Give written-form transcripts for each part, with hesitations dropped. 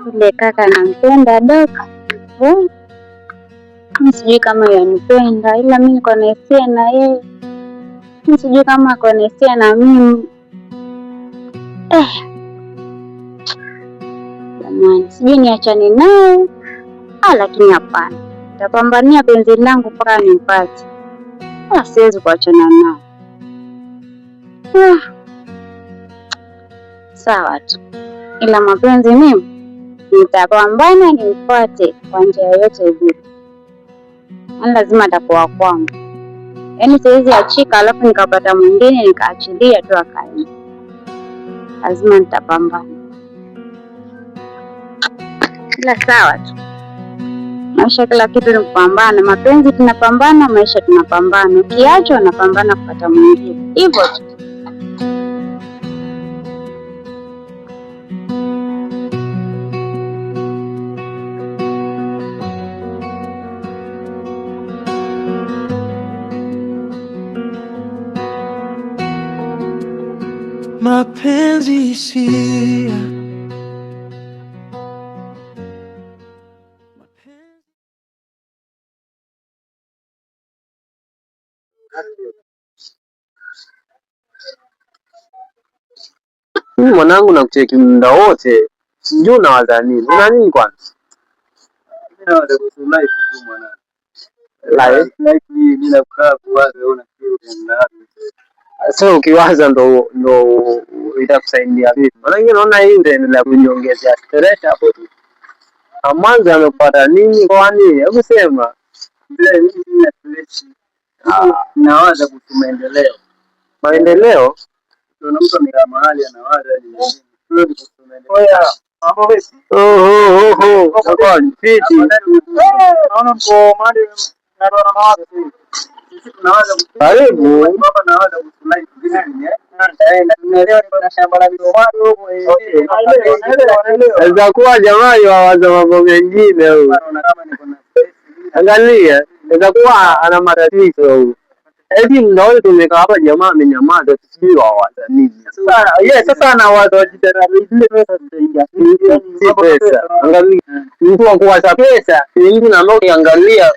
Yule kaka nampenda Doka. Sijui kama yanipenda, ila mimi niko na hisia na yeye. Sijui kama ako na hisia na mimi. Jamani, sijui niachane naye. Lakini hapana. Nitapambania penzi langu mpaka nimpate. Siwezi kuachana naye. Sawa tu. Ila mapenzi mimi nitapambana nimpate kwa njia yoyote ile. Lazima atakuwa kwangu. Yaani siwezi achika alafu nikapata mwingine nikaachilia tu akaenda. Lazima nitapambana. Ila sawa tu. Maisha kila kitu ni kupambana. Mapenzi tunapambana, maisha tunapambana. Ukiachwa unapambana kupata mwingine. Hivyo tu. Mapenzi hisia. Mwanangu nakucheki muda wote. Sijui unawaza nini? Una nini kwanza? Nawaza kuhusu life tu mwanangu. Life hii bila kukaa kuwaza una kitu na sasa ukiwaza ndo itakusaidia vipi? Maana naona hii ndio inaendelea kujiongezea stress hapo tu. Mwanzo amepata nini kwani? Hebu sema. Nawaza kuhusu maendeleo. Maendeleo? Kuna mtu amekaa mahali anawaza nini? Fiti. Naona mko mahali na nawaza tu. Karibu. Baba nawaza kuhusu life gani naelewa niko na shamba la mirobaru huko. Sasa kuwa jamaa wawaza mambo mengine huyu. Angalia, sasa kuwa ana matatizo huyu. Eti mnaona tumekaa hapa jamaa amenyamaza sijui wawaza nini. Sasa anawaza wajitarabizie pesa zitaingia. Si pesa. Angalia, mtu wa kuwaza pesa, ni mtu na ukiangalia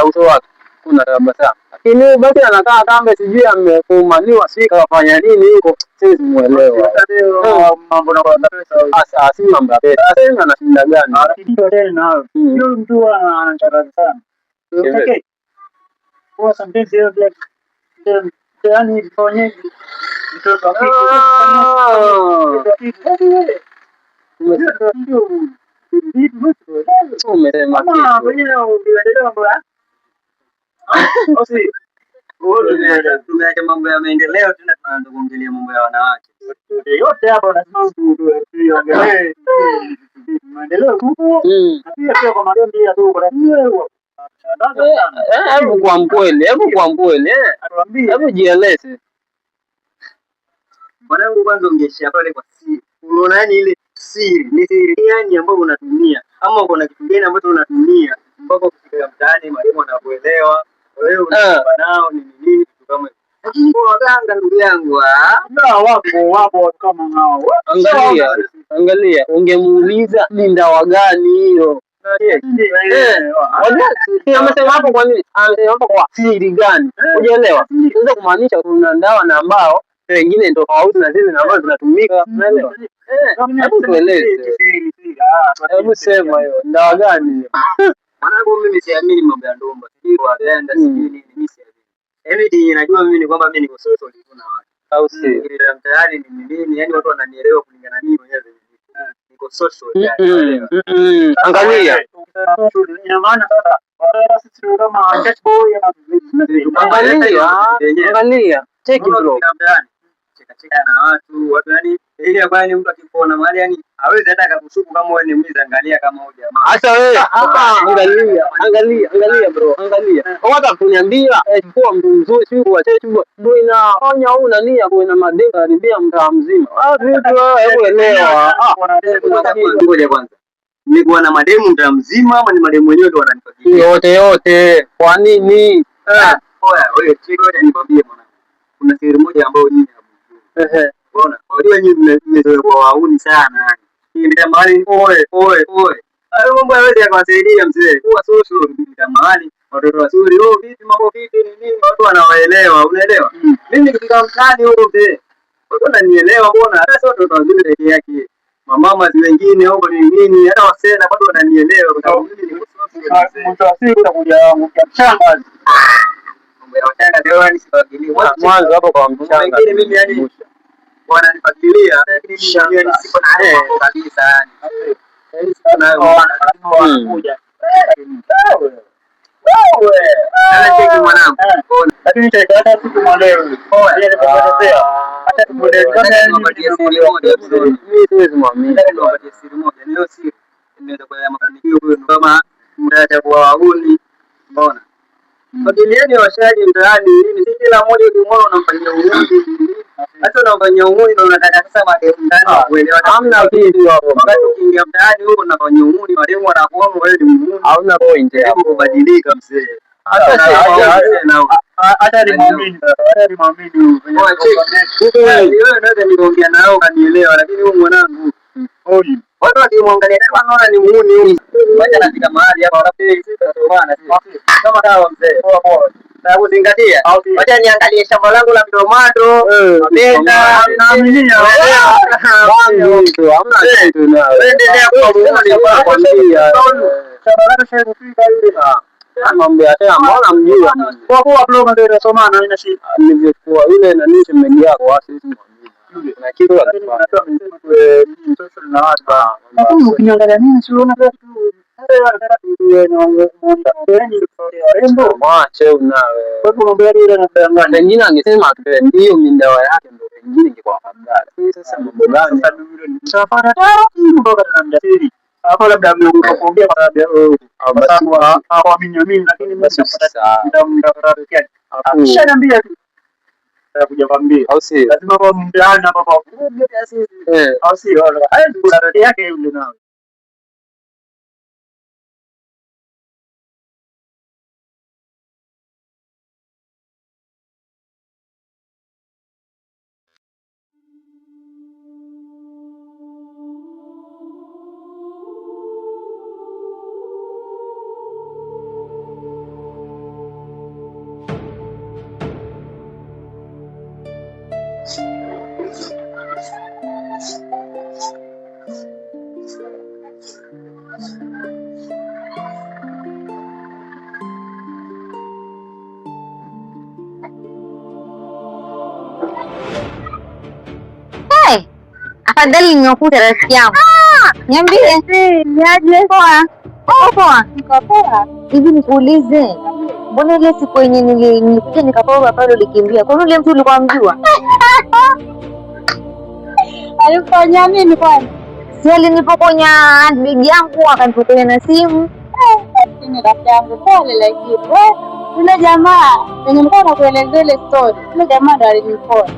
uso wake kuna tabasamu. Lakini basi anakaa kama sijui amefumaniwa sijui kafanya nini huko, siwezi muelewa. Mambo na pesa. Sasa si mambo ya pesa. Sasa ana shida gani? Ndio tena. Yule mtu anacharaza sana. Okay. Kwa sometimes yani fanyeni mtoto wake. Umesema tumeacha mambo ya maendeleo tena tunaanza kuongelea mambo ya wanawake. Yote hapa lazima tuongelee maendeleo kubwa. Na pia kwa madeni ya tu kwa hiyo. Hebu kwa mkweli, hebu jieleze. Mwanangu kwanza ungeshia pale kwa siri. Unaona yani ile siri, ni siri gani ambayo unatumia? Ama uko na kitu gani ambacho unatumia mpaka kufika mtaani mwalimu anakuelewa. Wewe unasema nao ni nini kitu kama hicho. Lakini kwa waganga ndugu yangu wapo watu kama hao. Angalia, ungemuuliza ni dawa gani hiyo? Amesema hapo kwa nini? Amesema hapo kwa siri gani? Unaelewa? Unaweza kumaanisha kuna dawa na ambao wengine tofauti na zile ambazo zinatumika, unaelewa? Hebu tueleze. Hebu sema hiyo dawa gani hiyo? Mwanangu mimi siamini mambo ya ndomba. Sijui waganga sijui nini mimi siamini. Everything najua mimi ni kwamba mimi niko social tu na watu. Au si? Mtaani ni nini? Yaani watu wananielewa kulingana na mimi mwenyewe. Niko social Angalia. Ina maana sasa sisi kama Angalia. Check bro. Cheka na watu yani ile ambaye ni mtu akipona mahali yani hawezi hata akakushuku kama wewe ni mwizi. Angalia kama huyu jamaa. Sasa wewe angalia bro, angalia. Hata kuniambia chukua mtu mzuri sio wachetu ndio inaonya au nania kwa ina madeni karibia mtaa mzima. Vipi wewe hebu elewa. Ngoja kwanza. Ni kwa na mademu mtaa mzima ama ni mademu wenyewe ndio wananipatia? Yote. Kwa nini? Oya, wewe ngoja nikwambie mwanangu. Kuna siri moja ambayo nyinyi unaona, unajua nyinyi mmezoea kwa wauni sana yani. Ukiingia mahali oe. Hayo mambo hawezi yakawasaidia mzee. Kuwa social ukiingia mahali watoto wazuri, vipi mambo vipi nini, watu wanawaelewa, unaelewa? Mimi nikifika mtaani huko mzee, watu wananielewa, mbona hata sio watoto wazuri peke yake. Mama wengine huko ni nini, hata wasena watu wananielewa kwa sababu mimi niko social. Mtu asiku utakuja wangu kwa mchanga. Mambo ya mchanga leo ni sifagilia. Mwanzo hapo kwa mchanga. Wengine mimi yani wananifuatilia, lakini mimi ni siko na yeye kabisa yani. Wanakuja. Wewe mwanangu. Lakini hata siku mwaleo. Yeye anapotezea. Hata tumweleze kama nipatie siri moja. Mimi siwezi muamini. Nipatie siri moja. Leo siri inaweza kuwa ya mafanikio kama mtakuwa wauni. Unaona? Fuatilieni washaji mtaani, si kila mmoja ukimwona unamfanyia uongo. Hata unamfanyia uongo ndio unataka sasa mademu ndani kuelewa. Hamna kitu hapo. Wakati ukiingia mtaani huko unafanyia uongo, mademu wanakuona wewe ni muongo. Hauna point hapo. Kubadilika mzee. Hata ni muamini. Wewe ndio niongea nao kanielewa, lakini huyu mwanangu watu wakimwangalia wanaona ni muuni huyu. Wacha nafika mahali hapa wanapiga bwana kama kawa mzee. Na kuzingatia. Wacha niangalie shamba langu la tomato, mabenda, naaminia. Wangu mtu hamna kitu na. Endelea kwa muuni kwa kwambia. Shamba lako sasa kufika hivi. Mambo ya tena mbona mjua kwa kuwa blog ndio inasomana ina shida. Nilivyokuwa ile na niche mmegi yako basi na kitu natoa social na watu. Hapo ukiniangalia mimi si unaona tu mwache unawe. Kwa hivyo mambo yale yanadanganya. Pengine angesema ndio mindawa yake ndio pengine ingekuwa afadhali. Sasa mambo gani? Safari mpaka tunamjadili. Hapo labda kuongea kwa sababu hawaamini mimi, lakini mimi nitamtafutia. Akishaniambia tu kuja kwambia au si lazima kwa mtaani hapa kwa au si wala kuna rafiki yake yule nao. Afadhali nimekuta rafiki yangu. Niambie. Niaje? Poa. Poa. Niko poa. Hivi nikuulize. Mbona ile siku yenye nilikuja nikapoa pale ulikimbia? Kwa nini mtu ulikuwa mjua? Alifanya nini kwani? Si alinipokonya bigi yangu akanipokonya na simu. Ni rafiki yangu pale lakini yule jamaa nilikuwa nakuelezea ile story. Yule jamaa ndo alinipoa.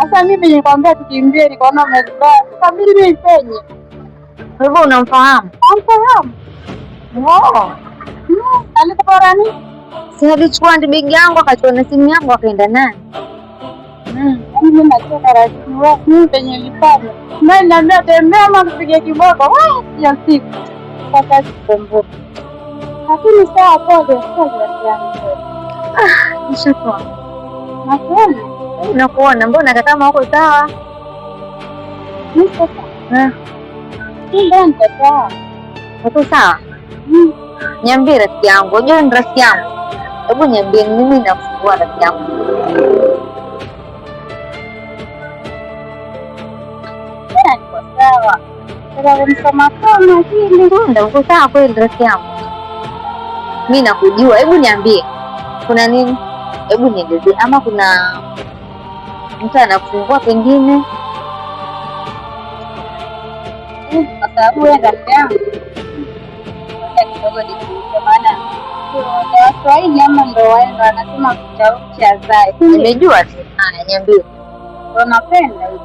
Sasa mimi nilikwambia tukimbie nikaona umezibaa. Kabidi mimi penye. Wewe unamfahamu? Namfahamu. Oh. Alikupora nini? Si alichukua begi yangu akachukua na simu yangu akaenda naye. Mimi nataka rafiki wangu mimi penye nilipanda. Mimi naambia tembea ama kupige kiboko. Ya siku. Sasa sikumbuka. Lakini sawa pole rafiki yangu. Nishakuwa. Nakuona. Unakuona mbona kama uko sawa? Niko sawa. Ndio niko sawa. Uko sawa? Niambie rafiki yangu, unajua ni rafiki yangu. Hebu niambie mimi nakusumbua rafiki yangu. Niko sawa. Sasa nimesema kama hili ndio uko sawa kweli rafiki yangu. Mimi nakujua, hebu niambie. Kuna nini? Hebu nielezee ama kuna mtu anakufungua pengine? Kwa sababu wewe rafiki yangu. Kidogo nikuulize maana Waswahili ama ndo waenda wanasema kucha zai. Nimejua tu. Niambie. Unapenda hivi.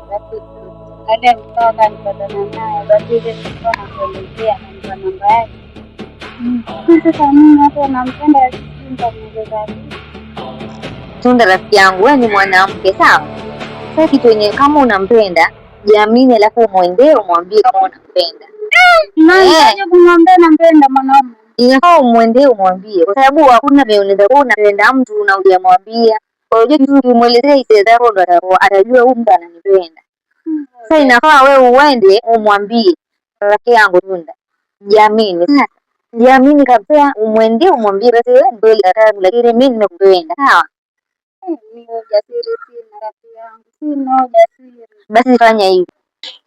Basi baada kutoka nikutana naye basi ile nilikuwa nakuelezea na namba yake. Sasa mimi hata nampenda Simba mmoja. Tunda rafiki yangu, wewe ni mwanamke sawa? Sasa kitu yenye kama unampenda Jiamini, alafu umwendee umwambie kama unampenda. Nani kumwambia nampenda mwanaume? Inafaa umwendee umwambie, kwa sababu hakuna vile unaweza kuwa unapenda mtu na hujamwambia. Kwa hiyo kitu ukimwelezea hisia zako ndo atajua huyu mtu ananipenda. Sasa inafaa wewe uende umwambie, rafiki yangu Tunda, jiamini. Sasa jiamini kabisa, umwendee umwambie basi wewe ndio katabu, lakini mimi nimekupenda. Sawa? Ni ujasiri sina rafiki yangu. Sina ujasiri. Basi fanya hivi.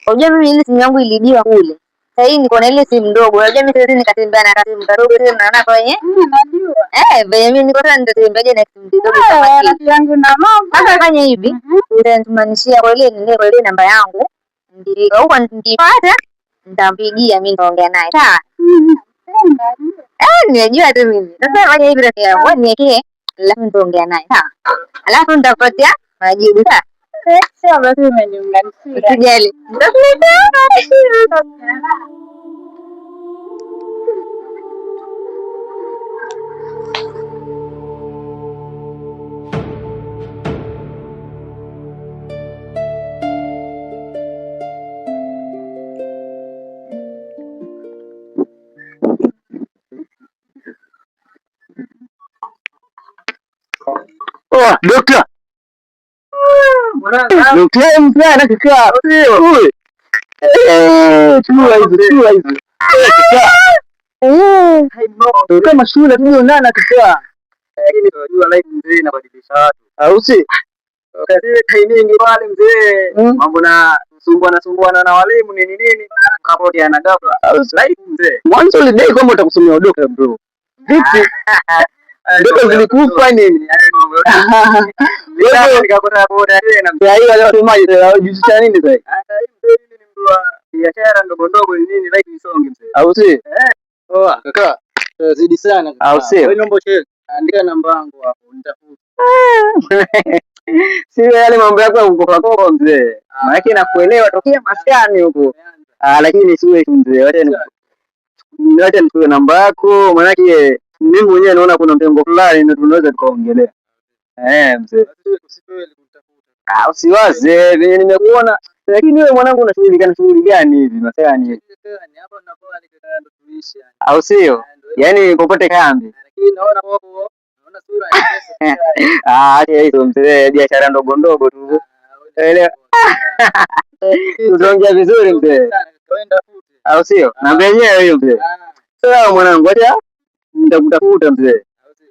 Unajua mimi ile simu yangu iliibiwa kule. Sasa hii niko na ile simu ndogo. Unajua mimi sasa nikatembea na simu kadogo tena naona kwenye. Najua. Venye mimi niko tena nitatembeaje na simu ndogo kama hii. Rafiki yangu na mambo. Sasa fanya hivi. Utanimanishia kwa ile namba yangu. Ndio huko nikipata nitampigia mimi nitaongea naye. Sawa? Ninajua tu mimi. Sasa fanya hivi rafiki yangu. Wewe niwekee alafu nitaongea naye. Sawa? Alafu nitakupatia majibu. Sawa? Sio basi umeniunganishia. Usijali. Oh, dokta. Dokta mzana kaka. Oi. Chua hizo. Kama shule tulionana kaka. Lakini unajua life mzee inabadilisha watu. Au si? Wakati timing pale mzee, mambo na sumbuana na walimu nini kapotea ghafla. Life mzee. Mwanzo ulidai kwamba utakusomea dokta bro. Vipi? Ndoto zilikufa nini? Leo nikakuta boda tena. Ya hiyo leo tumaje tena jisha nini sasa? Hata hivi ni mtu wa biashara ndogo nini life isonge mzee. Au si? Poa kaka. Zidi sana. Au si? Wewe naomba andika namba yangu hapo nitafuta. Sio yale mambo yako ya kukopa mzee. Maana yake nakuelewa tokea maskani huko. Lakini siwe mzee. Wacha nikupe namba yako maana yake mimi mwenyewe naona kuna mpengo fulani ndio tunaweza tukaongelea. Mzee. Usiwaze vile nimekuona. Lakini wewe mwanangu unashughulika shughuli gani hivi maskani? Hapo napoa nikenda tuishi. Au sio? Yaani popote kambi. Lakini naona sura ya acha hizo mzee, biashara ndogo tu. Elewa. Tunaongea vizuri mzee. Au sio? Na mwenyewe hiyo mzee. Sawa mwanangu, acha nitakutafuta mzee.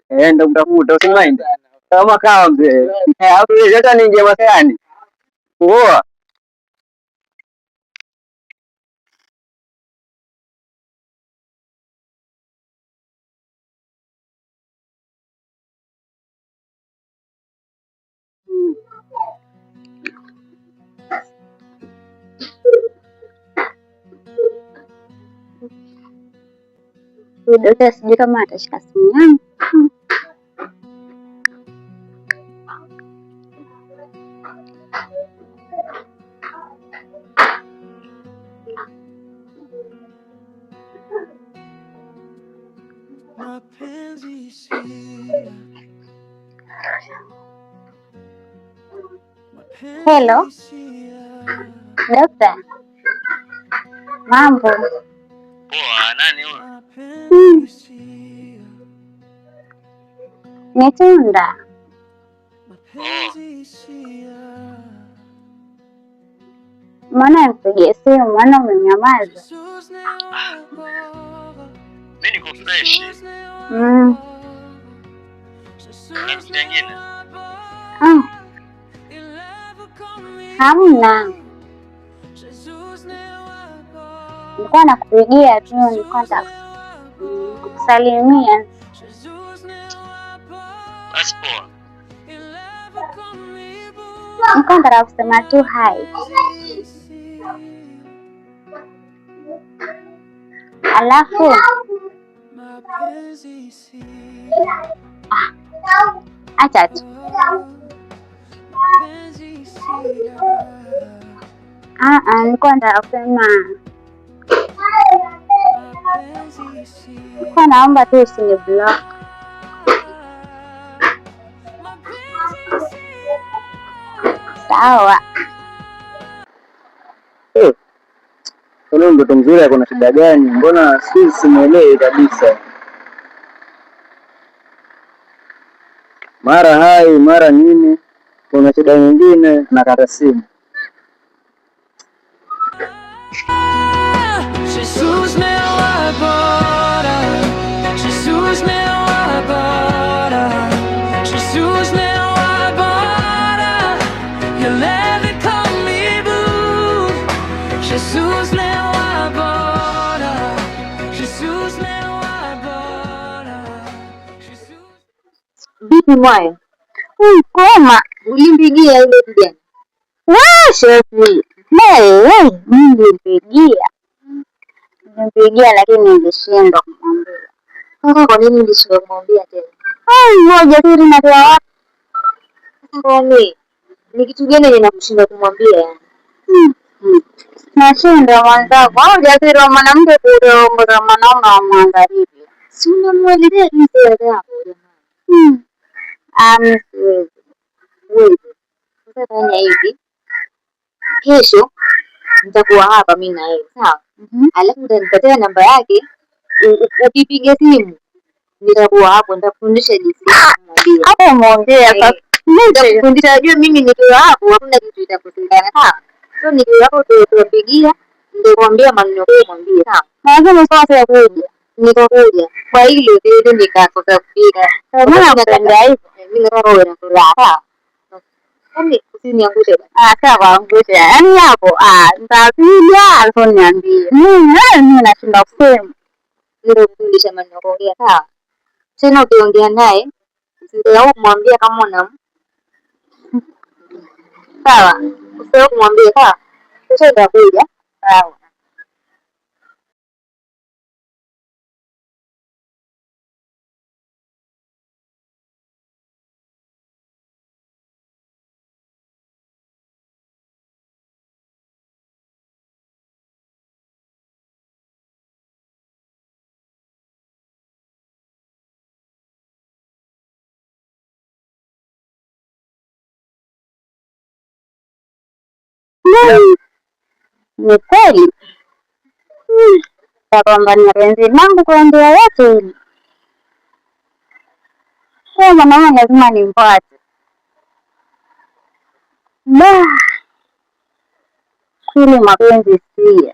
Nitakutafuta usimind. Kama kawa mzee. Hapo hata niingie maskani. Poa. Dokta sijui kama atashika simu yangu. Hello. Dokta. Mambo. Poa, nani huyo? Ni Tunda. Mbona nipigie simu? Mbona umenyamaza? Mimi niko fresh. Kuna kitu kingine? Hamna. Nilikuwa nakupigia tu, nilikuwa nataka kusalimia. Basi poa. Nilikuwa nataka kusema tu hai. Alafu acha tu. Nilikuwa nataka kusema, nilikuwa naomba tu usiniblock. Sawa. Huyo mtoto mzuri ako na shida gani? Mbona simuelewi kabisa. Mara hai mara nini, kuna shida nyingine na kata simu. Jesus meu agora, Jesus meu agora, Jesus meu agora, He'll ever call me boo. Jesus meu agora, Jesus meu agora, Jesus. Vipi mwayo? Koma Ulimpigia yule kijana? shefi. Nilimpigia lakini nilishindwa kumwambia. Sasa kwa nini ulishindwa kumwambia tena? Huo ujasiri natoa wapi? Kwani ni kitu gani ninakushinda kumwambia yani? Nashindwa mwenzako. Au ujasiri wa mwanamke kuongoza mwanaume wa magharibi. Si unamwelezea hisia zako jamani. Mimi siwezi. Wewe sasa fanya hivi, kesho nitakuwa hapa mimi na yeye, sawa? Alafu utanipatia namba yake, ukipiga simu nitakuwa hapo, nitakufundisha jinsi ya kumwambia. Hapo umeongea sasa. Nitakufundisha, najua mimi nikiwa hapo hakuna kitu itakosekana, sawa? So nikiwa hapo tutapigia, nitakwambia maneno kwa kumwambia, sawa? Lazima sasa ya kuja. Nitakuja kwa hilo ndio nikakosa kufika. Maana napenda hivyo. Mimi nataka uwe na furaha. Yaani usiniangushe basi. Sawa angusha. Yaani hapo nitapiga alafu niambie. Mimi nashinda kusema. Ndio kufundisha maneno kuongea, sawa? Tena ukiongea naye usisahau kumwambia kama una sawa? Usisahau kumwambia, sawa? Kesho nitakuja. Sawa. Ni kweli kwamba ni penzi langu kwa ndoa yote hili. Kwa mwanaume lazima nimpate. Kweli mapenzi sia.